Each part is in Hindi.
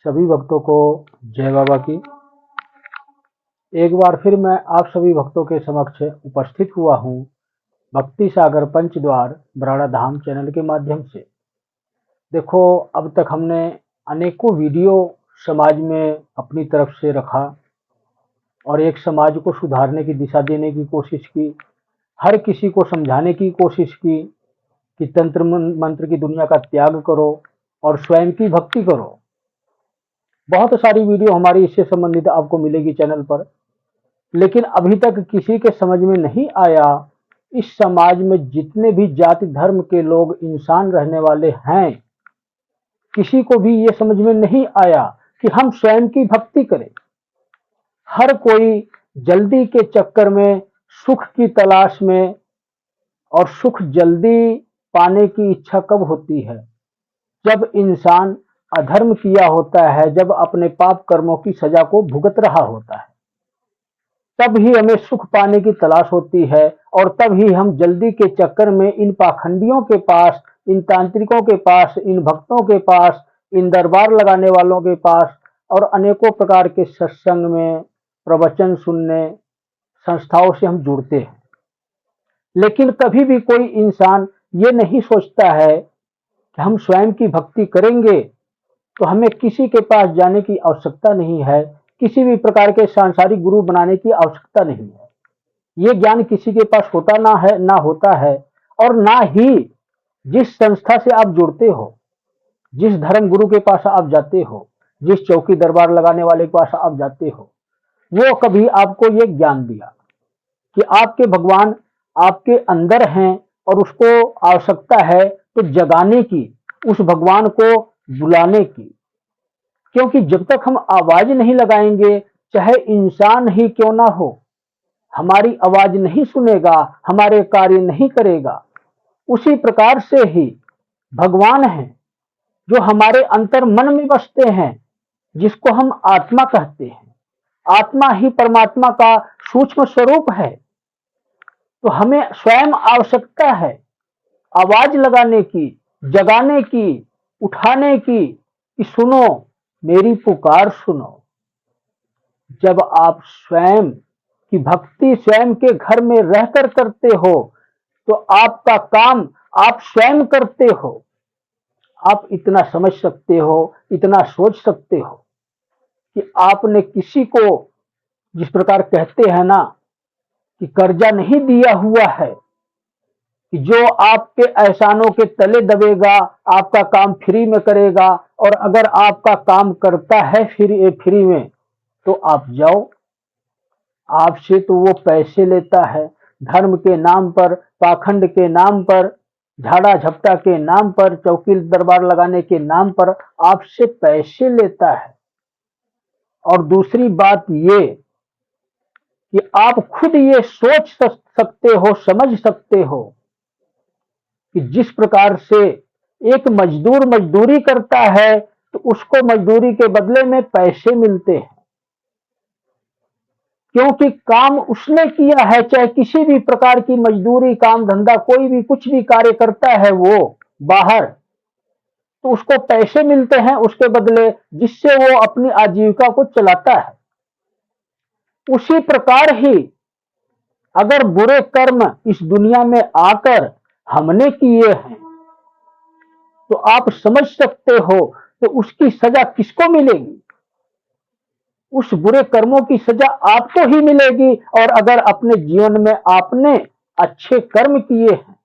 सभी भक्तों को जय बाबा की। एक बार फिर मैं आप सभी भक्तों के समक्ष उपस्थित हुआ हूँ भक्ति सागर पंचद्वार बराड़ा धाम चैनल के माध्यम से। देखो, अब तक हमने अनेकों वीडियो समाज में अपनी तरफ से रखा और एक समाज को सुधारने की दिशा देने की कोशिश की, हर किसी को समझाने की कोशिश की कि तंत्र मंत्र की दुनिया का त्याग करो और स्वयं की भक्ति करो। बहुत सारी वीडियो हमारी इससे संबंधित आपको मिलेगी चैनल पर, लेकिन अभी तक किसी के समझ में नहीं आया इस समाज में जितने भी जाति धर्म के लोग इंसान रहने वाले हैं, किसी को भी ये समझ में नहीं आया कि हम स्वयं की भक्ति करें। हर कोई जल्दी के चक्कर में, सुख की तलाश में, और सुख जल्दी पाने की इच्छा कब होती है? जब इंसान अधर्म किया होता है, जब अपने पाप कर्मों की सजा को भुगत रहा होता है, तब ही हमें सुख पाने की तलाश होती है। और तब ही हम जल्दी के चक्कर में इन पाखंडियों के पास, इन तांत्रिकों के पास, इन भक्तों के पास, इन दरबार लगाने वालों के पास और अनेकों प्रकार के सत्संग में प्रवचन सुनने संस्थाओं से हम जुड़ते हैं। लेकिन कभी भी कोई इंसान ये नहीं सोचता है कि हम स्वयं की भक्ति करेंगे तो हमें किसी के पास जाने की आवश्यकता नहीं है, किसी भी प्रकार के सांसारिक गुरु बनाने की आवश्यकता नहीं है। ये ज्ञान किसी के पास ना होता है, और ना ही जिस संस्था से आप जुड़ते हो, जिस धर्म गुरु के पास आप जाते हो, जिस चौकी दरबार लगाने वाले के पास आप जाते हो, वो कभी आपको ये ज्ञान दिया कि आपके भगवान आपके अंदर हैं और उसको आवश्यकता है तो जगाने की, उस भगवान को बुलाने की। क्योंकि जब तक हम आवाज नहीं लगाएंगे, चाहे इंसान ही क्यों ना हो, हमारी आवाज नहीं सुनेगा, हमारे कार्य नहीं करेगा। उसी प्रकार से ही भगवान हैं जो हमारे अंतर मन में बसते हैं, जिसको हम आत्मा कहते हैं। आत्मा ही परमात्मा का सूक्ष्म स्वरूप है। तो हमें स्वयं आवश्यकता है आवाज लगाने की, जगाने की, उठाने की कि सुनो, मेरी पुकार सुनो। जब आप स्वयं की भक्ति स्वयं के घर में रहकर करते हो तो आपका काम आप स्वयं करते हो। आप इतना समझ सकते हो, इतना सोच सकते हो कि आपने किसी को, जिस प्रकार कहते हैं ना कि कर्जा नहीं दिया हुआ है कि जो आपके एहसानों के तले दबेगा, आपका काम फ्री में करेगा, और अगर आपका काम करता है फ्री में तो आप जाओ। आपसे तो वो पैसे लेता है, धर्म के नाम पर, पाखंड के नाम पर, झाड़ा झपटा के नाम पर, चौकी दरबार लगाने के नाम पर आपसे पैसे लेता है। और दूसरी बात ये कि आप खुद ये सोच सकते हो, समझ सकते हो कि जिस प्रकार से एक मजदूर मजदूरी करता है तो उसको मजदूरी के बदले में पैसे मिलते हैं, क्योंकि काम उसने किया है। चाहे किसी भी प्रकार की मजदूरी, काम धंधा, कोई भी कुछ भी कार्य करता है वो बाहर, तो उसको पैसे मिलते हैं उसके बदले, जिससे वो अपनी आजीविका को चलाता है। उसी प्रकार ही अगर बुरे कर्म इस दुनिया में आकर हमने किए हैं तो आप समझ सकते हो कि उसकी सजा किसको मिलेगी। उस बुरे कर्मों की सजा आपको ही मिलेगी। और अगर अपने जीवन में आपने अच्छे कर्म किए हैं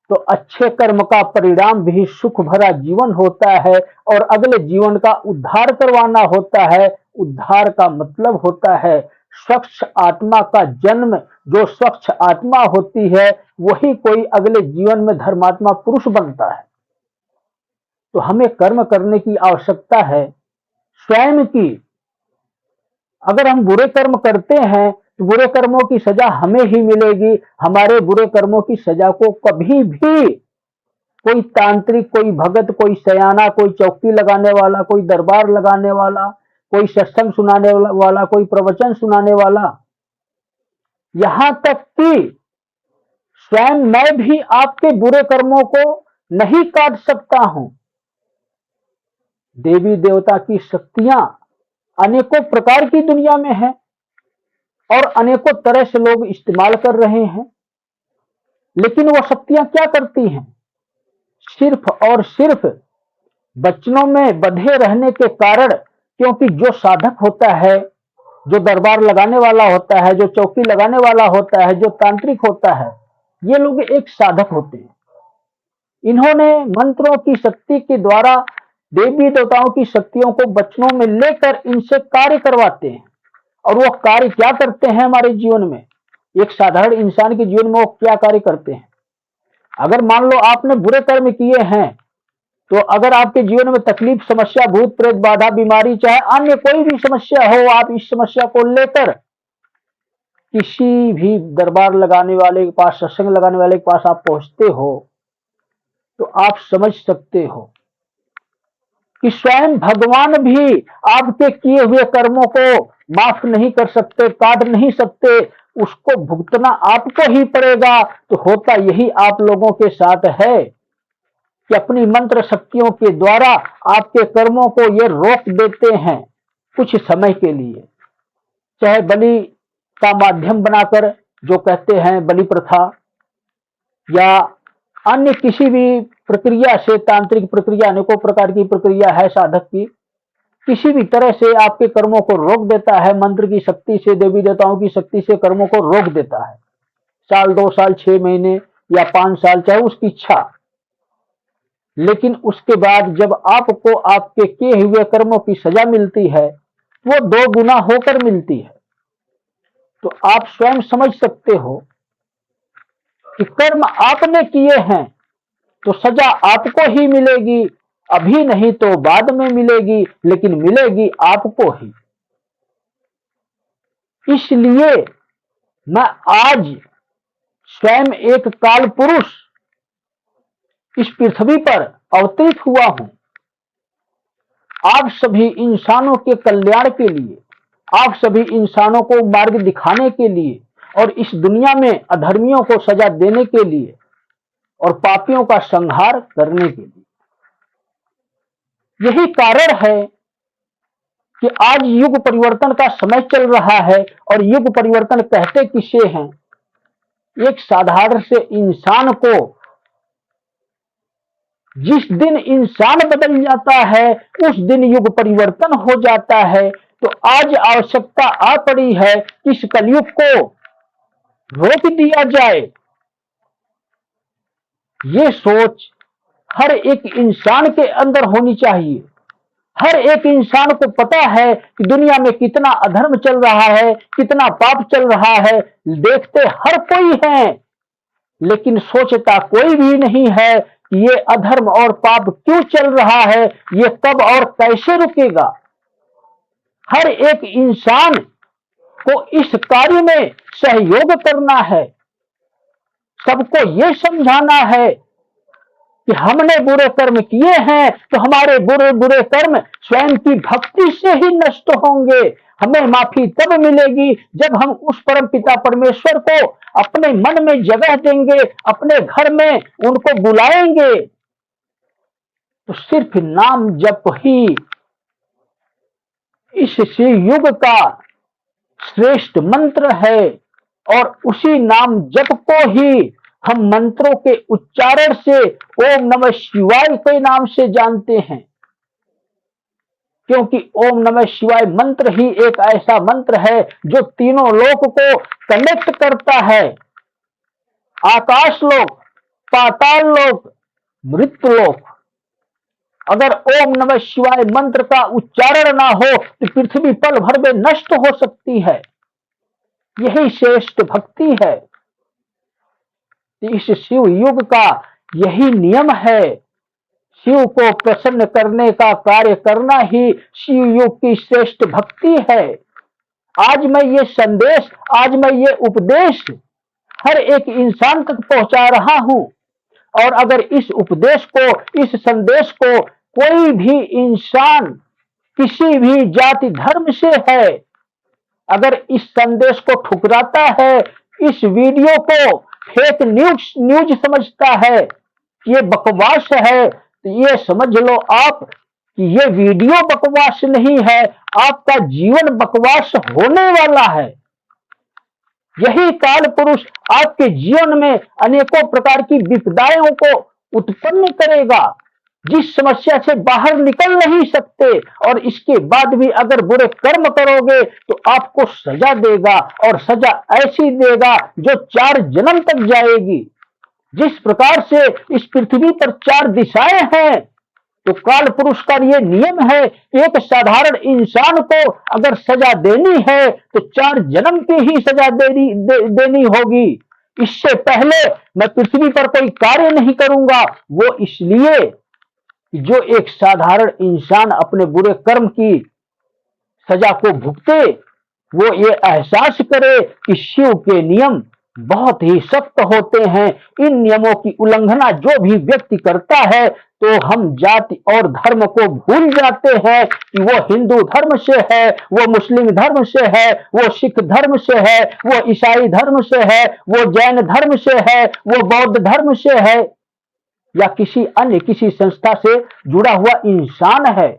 तो अच्छे कर्म का परिणाम भी सुख भरा जीवन होता है, और अगले जीवन का उद्धार करवाना होता है। उद्धार का मतलब होता है स्वच्छ आत्मा का जन्म। जो स्वच्छ आत्मा होती है वही कोई अगले जीवन में धर्मात्मा पुरुष बनता है। तो हमें कर्म करने की आवश्यकता है स्वयं की। अगर हम बुरे कर्म करते हैं तो बुरे कर्मों की सजा हमें ही मिलेगी। हमारे बुरे कर्मों की सजा को कभी भी कोई तांत्रिक, कोई भगत, कोई सयाना, कोई चौकी लगाने वाला, कोई दरबार लगाने वाला, कोई सत्संग सुनाने वाला, कोई प्रवचन सुनाने वाला, यहां तक कि स्वयं मैं भी आपके बुरे कर्मों को नहीं काट सकता हूं। देवी देवता की शक्तियां अनेकों प्रकार की दुनिया में है और अनेकों तरह से लोग इस्तेमाल कर रहे हैं, लेकिन वो शक्तियां क्या करती हैं? सिर्फ और सिर्फ बचनों में बंधे रहने के कारण, क्योंकि जो साधक होता है, जो दरबार लगाने वाला होता है, जो चौकी लगाने वाला होता है, जो तांत्रिक होता है, ये लोग एक साधक होते हैं। इन्होंने मंत्रों की शक्ति के द्वारा देवी देवताओं की शक्तियों को बचनों में लेकर इनसे कार्य करवाते हैं। और वो कार्य क्या करते हैं हमारे जीवन में? एक साधारण इंसान के जीवन में वो क्या कार्य करते हैं? अगर मान लो आपने बुरे कर्म किए हैं, तो अगर आपके जीवन में तकलीफ, समस्या, भूत प्रेत, बाधा, बीमारी, चाहे अन्य कोई भी समस्या हो, आप इस समस्या को लेकर किसी भी दरबार लगाने वाले के पास, सत्संग लगाने वाले के पास आप पहुंचते हो, तो आप समझ सकते हो कि स्वयं भगवान भी आपके किए हुए कर्मों को माफ नहीं कर सकते, काट नहीं सकते, उसको भुगतना आपको ही पड़ेगा। तो होता यही आप लोगों के साथ है कि अपनी मंत्र शक्तियों के द्वारा आपके कर्मों को ये रोक देते हैं कुछ समय के लिए, चाहे बलि का माध्यम बनाकर, जो कहते हैं बलि प्रथा, या अन्य किसी भी प्रक्रिया से, तांत्रिक प्रक्रिया, अनेकों प्रकार की प्रक्रिया है साधक की, किसी भी तरह से आपके कर्मों को रोक देता है। मंत्र की शक्ति से, देवी देवताओं की शक्ति से कर्मों को रोक देता है। साल, 2 साल, 6 महीने या 5 साल, चाहे उसकी इच्छा। लेकिन उसके बाद जब आपको आपके किए हुए कर्मों की सजा मिलती है, वो 2 गुना होकर मिलती है। तो आप स्वयं समझ सकते हो कि कर्म आपने किए हैं तो सजा आपको ही मिलेगी, अभी नहीं तो बाद में मिलेगी, लेकिन मिलेगी आपको ही। इसलिए मैं आज स्वयं एक काल पुरुष इस पृथ्वी पर अवतरित हुआ हूं, आप सभी इंसानों के कल्याण के लिए, आप सभी इंसानों को मार्ग दिखाने के लिए, और इस दुनिया में अधर्मियों को सजा देने के लिए और पापियों का संहार करने के लिए। यही कारण है कि आज युग परिवर्तन का समय चल रहा है। और युग परिवर्तन कहते किसे हैं? एक साधारण से इंसान को जिस दिन इंसान बदल जाता है, उस दिन युग परिवर्तन हो जाता है। तो आज आवश्यकता आ पड़ी है कि इस कलयुग को रोक दिया जाए। ये सोच हर एक इंसान के अंदर होनी चाहिए। हर एक इंसान को पता है कि दुनिया में कितना अधर्म चल रहा है, कितना पाप चल रहा है। देखते हर कोई है, लेकिन सोचता कोई भी नहीं है कि ये अधर्म और पाप क्यों चल रहा है, ये कब और कैसे रुकेगा। हर एक इंसान को इस कार्य में सहयोग करना है। सबको ये समझाना है कि हमने बुरे कर्म किए हैं तो हमारे बुरे बुरे कर्म स्वयं की भक्ति से ही नष्ट होंगे। हमें माफी तब मिलेगी जब हम उस परम पिता परमेश्वर को अपने मन में जगह देंगे, अपने घर में उनको बुलाएंगे। तो सिर्फ नाम जप ही इस युग का श्रेष्ठ मंत्र है, और उसी नाम जप को ही हम मंत्रों के उच्चारण से ओम नमः शिवाय के नाम से जानते हैं। क्योंकि ओम नमः शिवाय मंत्र ही एक ऐसा मंत्र है जो तीनों लोक को कनेक्ट करता है। आकाश लोक, पाताल लोक, मृत्यु लोक। अगर ओम नमः शिवाय मंत्र का उच्चारण ना हो तो पृथ्वी पल भर में नष्ट हो सकती है। यही श्रेष्ठ भक्ति है। इस शिव युग का यही नियम है। शिव को प्रसन्न करने का कार्य करना ही शिव युग की श्रेष्ठ भक्ति है। आज मैं ये संदेश, आज मैं ये उपदेश हर एक इंसान तक पहुंचा रहा हूं। और अगर इस उपदेश को, इस संदेश को कोई भी इंसान किसी भी जाति धर्म से है, अगर इस संदेश को ठुकराता है, इस वीडियो को फेक न्यूज समझता है, ये बकवास है, तो ये समझ लो आप कि ये वीडियो बकवास नहीं है, आपका जीवन बकवास होने वाला है। यही काल पुरुष आपके जीवन में अनेकों प्रकार की विपदाओं को उत्पन्न करेगा, जिस समस्या से बाहर निकल नहीं सकते, और इसके बाद भी अगर बुरे कर्म करोगे तो आपको सजा देगा, और सजा ऐसी देगा जो 4 जन्म तक जाएगी। जिस प्रकार से इस पृथ्वी पर 4 दिशाएं हैं, तो काल पुरुष का ये नियम है, एक साधारण इंसान को अगर सजा देनी है तो 4 जन्म की ही सजा देनी होगी। इससे पहले मैं पृथ्वी पर कोई कार्य नहीं करूंगा। वो इसलिए कि जो एक साधारण इंसान अपने बुरे कर्म की सजा को भुगते, वो ये एहसास करे कि शिव के नियम बहुत ही सख्त होते हैं। इन नियमों की उल्लंघना जो भी व्यक्ति करता है, तो हम जाति और धर्म को भूल जाते हैं कि वो हिंदू धर्म से है, वो मुस्लिम धर्म से है, वो सिख धर्म से है, वो ईसाई धर्म से है, वो जैन धर्म से है, वो बौद्ध धर्म से है, या किसी संस्था से जुड़ा हुआ इंसान है।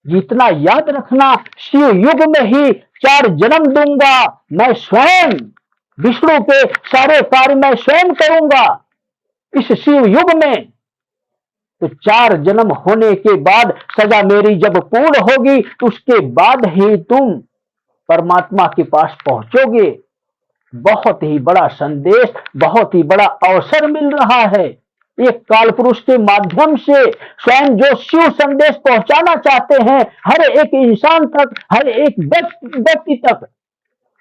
जितना याद रखना, शिव युग में ही 4 जन्म दूंगा मैं स्वयं। विष्णु के सारे कार्य मैं स्वयं करूंगा इस शिव युग में। तो 4 जन्म होने के बाद सजा मेरी जब पूर्ण होगी, तो उसके बाद ही तुम परमात्मा के पास पहुंचोगे। बहुत ही बड़ा संदेश, बहुत ही बड़ा अवसर मिल रहा है। एक काल पुरुष के माध्यम से स्वयं जो शिव संदेश पहुंचाना चाहते हैं हर एक इंसान तक, हर एक व्यक्ति तक,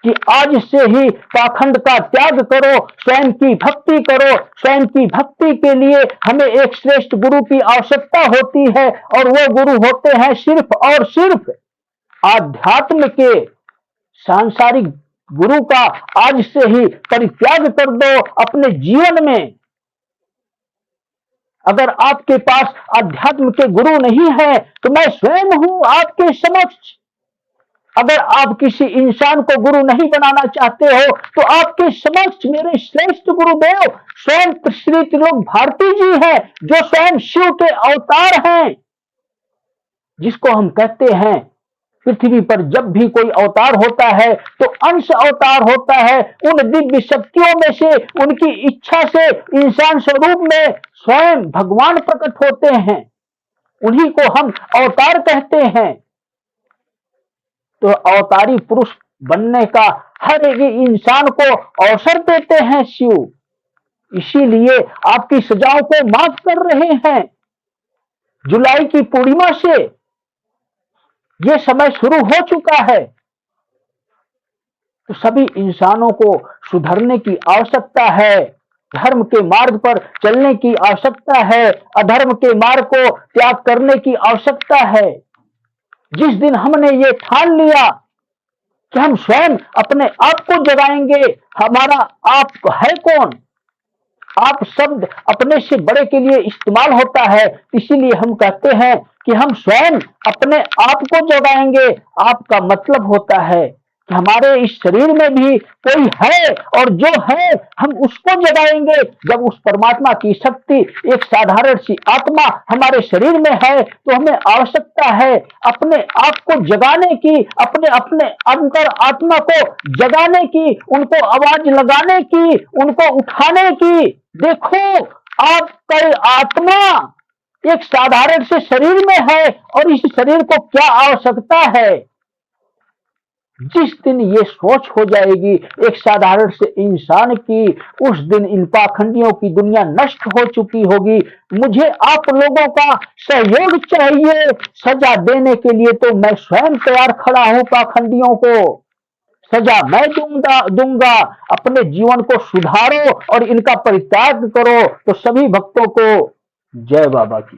कि आज से ही पाखंड का त्याग करो, स्वयं की भक्ति करो। स्वयं की भक्ति के लिए हमें एक श्रेष्ठ गुरु की आवश्यकता होती है, और वो गुरु होते हैं सिर्फ और सिर्फ आध्यात्म के। सांसारिक गुरु का आज से ही परित्याग कर दो अपने जीवन में। अगर आपके पास अध्यात्म के गुरु नहीं है, तो मैं स्वयं हूं आपके समक्ष। अगर आप किसी इंसान को गुरु नहीं बनाना चाहते हो, तो आपके समक्ष मेरे श्रेष्ठ गुरुदेव स्वयं श्री त्रिलोक भारती जी हैं, जो स्वयं शिव के अवतार हैं, जिसको हम कहते हैं पृथ्वी पर जब भी कोई अवतार होता है तो अंश अवतार होता है। उन दिव्य शक्तियों में से, उनकी इच्छा से इंसान स्वरूप में स्वयं भगवान प्रकट होते हैं, उन्हीं को हम अवतार कहते हैं। तो अवतारी पुरुष बनने का हर एक इंसान को अवसर देते हैं शिव, इसीलिए आपकी सजाओं को माफ कर रहे हैं। जुलाई की पूर्णिमा से यह समय शुरू हो चुका है, तो सभी इंसानों को सुधरने की आवश्यकता है, धर्म के मार्ग पर चलने की आवश्यकता है, अधर्म के मार्ग को त्याग करने की आवश्यकता है। जिस दिन हमने ये ठान लिया कि हम स्वयं अपने आप को जगाएंगे, हमारा आप है कौन? आप शब्द अपने से बड़े के लिए इस्तेमाल होता है, इसीलिए हम कहते हैं कि हम स्वयं अपने आप को जगाएंगे। आपका मतलब होता है कि हमारे इस शरीर में भी कोई है, और जो है हम उसको जगाएंगे। जब उस परमात्मा की शक्ति एक साधारण सी आत्मा हमारे शरीर में है, तो हमें आवश्यकता है अपने आप को जगाने की, अपने अंतर आत्मा को जगाने की, उनको आवाज लगाने की, उनको उठाने की। देखो, आपका आत्मा एक साधारण से शरीर में है, और इस शरीर को क्या आवश्यकता है। जिस दिन ये सोच हो जाएगी एक साधारण से इंसान की, उस दिन इन पाखंडियों की दुनिया नष्ट हो चुकी होगी। मुझे आप लोगों का सहयोग चाहिए सजा देने के लिए, तो मैं स्वयं तैयार खड़ा हूं। पाखंडियों को सजा मैं दूंगा। अपने जीवन को सुधारो और इनका परित्याग करो। तो सभी भक्तों को जय बाबा की।